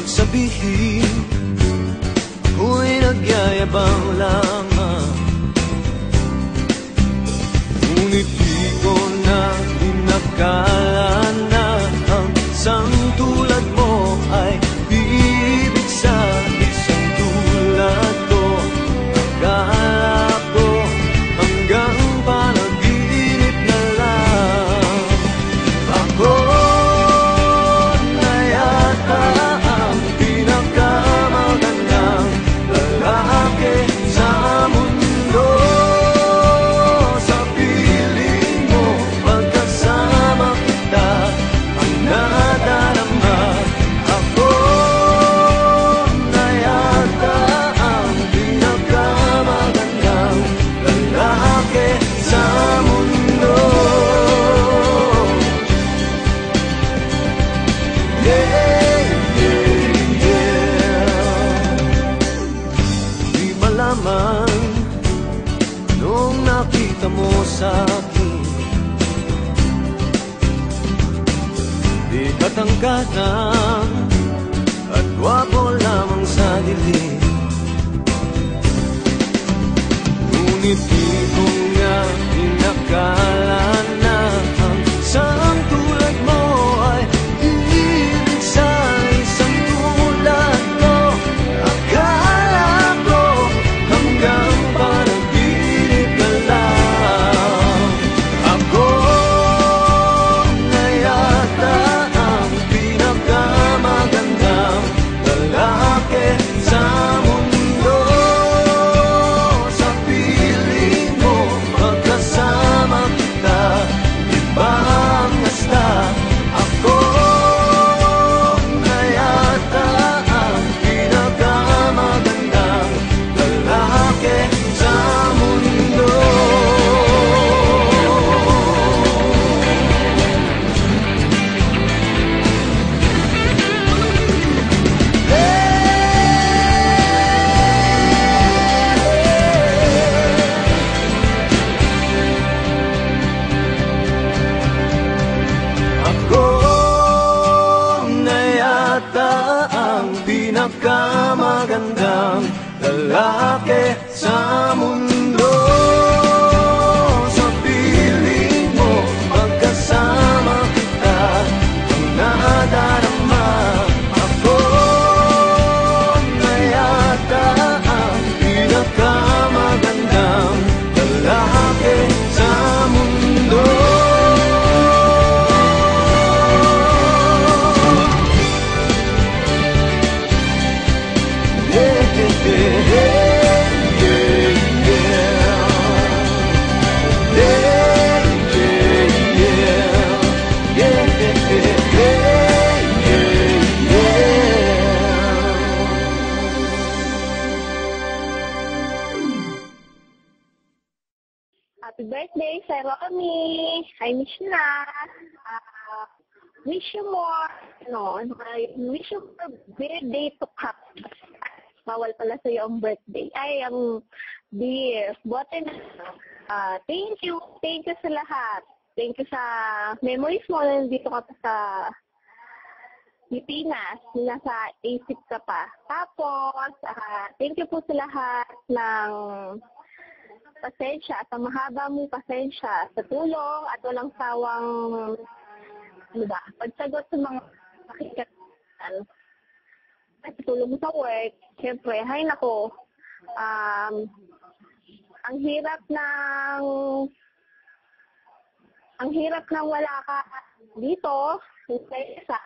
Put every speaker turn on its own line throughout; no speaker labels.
Huwag sabihin ako'y nagyayabang lamang, ngunit di ko na inakala na ang isang tulad mo ay ibig sa isang tulad ko. Akala ko hanggang panaginip na lang. Ako na yata ang pinakamagandang lalaki sa mundo. Sa piling mo pagkasama kita ang nadarama. Ako na yata ang pinakamagandang lalaki sa mundo. Yeah, yeah, yeah. Di malaman anong nakita mo sa'kin. Di katangkanan at gwapo lamang sa dilim, ngunit di ko nga inakala na ang isang tulad mo ay ibig sa isang tulad ko. Akala ko hanggang panaginip na lang. Ako na yata ang pinakamagandang lalaki sa mundo. Sa piling mo pagkasama kita, iba ang hasta. Ako na yata ang pinakamagandang lalaki sa mundo. Ako na yata ang pinakamagandang lalaki sa mundo. Sa piling mo pagkasama kita ang nadarama. Ako na yata ang pinakamagandang lalaki sa mundo.
Happy birthday, Sir Romy! I miss you na. Wish you more, wish you more birthday to come. Bawal pala sa'yo ang birthday. Ay, ang beer. Bote na. Thank you sa lahat. Thank you sa memories mo na nandito ka pa sa Pilipinas. Nasa isip ka pa. Tapos, thank you po sa lahat ng pasensya, sa mahaba mong pasensya, sa tulong at walang sawang pagsagot sa mga pakikatan at tulong mo sa work. Siyempre, hay nako, ang hirap ng wala ka dito, sa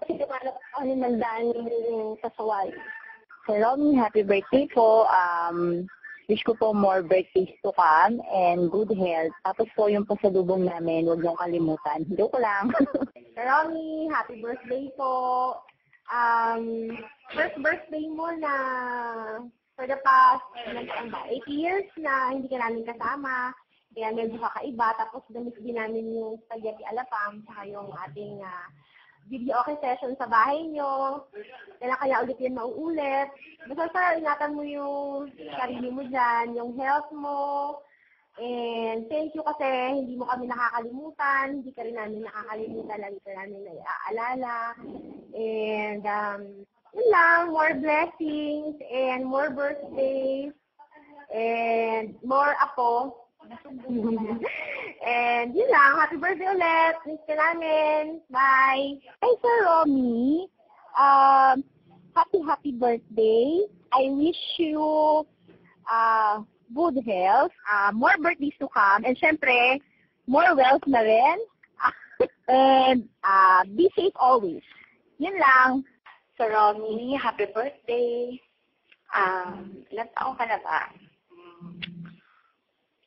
kasi tumalak ako ni Mandaning Pasaway. Hello, happy birthday po. Wish ko po more birthdays to come and good health. Tapos po yung pasalubong namin, huwag niyong kalimutan. Joke lang.
Romy, happy birthday po. First birthday mo na for the past 8 years na hindi ka namin kasama. Kaya medyo kakaiba. Tapos damit din namin yung spaghetti alapam saka yung ating video okay session sa bahay nyo. Kaya ulit yan mauulit. Basta sir, ingatan mo yung sarili mo dyan, yung health mo. And thank you kasi hindi mo kami nakakalimutan. Hindi ka rin namin nakakalimutan. Lagi ka namin naiaalala. And, yun lang, more blessings and more birthdays and more apo. And yun lang, happy birthday ulit. Miss ka namin. Bye.
Hi, Sir Romy. Happy birthday. I wish you good health, more birthdays to come, and syempre, more wealth na rin. And be safe always. Yun lang.
Sir Romy, happy birthday. Ilang taong ka na ba?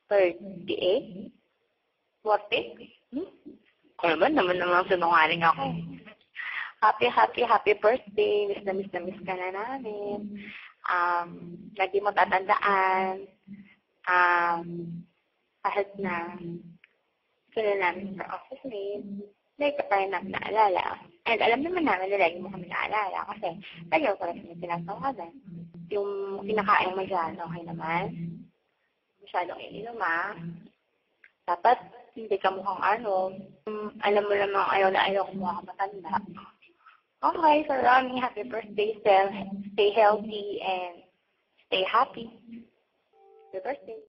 38? 40? Kung naman sinungaling ako. Happy birthday. Miss na miss ka na namin. Lagi mo tatandaan. Kahit na sila namin sa office mate, lagi ka tayo namin naalala. And alam naman namin na lagi mo kami naalala kasi lagi ko rin tinatawagan. Yung kinakain mo dyan, okay naman? Masyadong ininom dapat hindi ka mukhang alam mo namang ayaw na ayaw kumuha ka matanda. Okay, so Romy, happy birthday, stay healthy and stay happy. Happy birthday.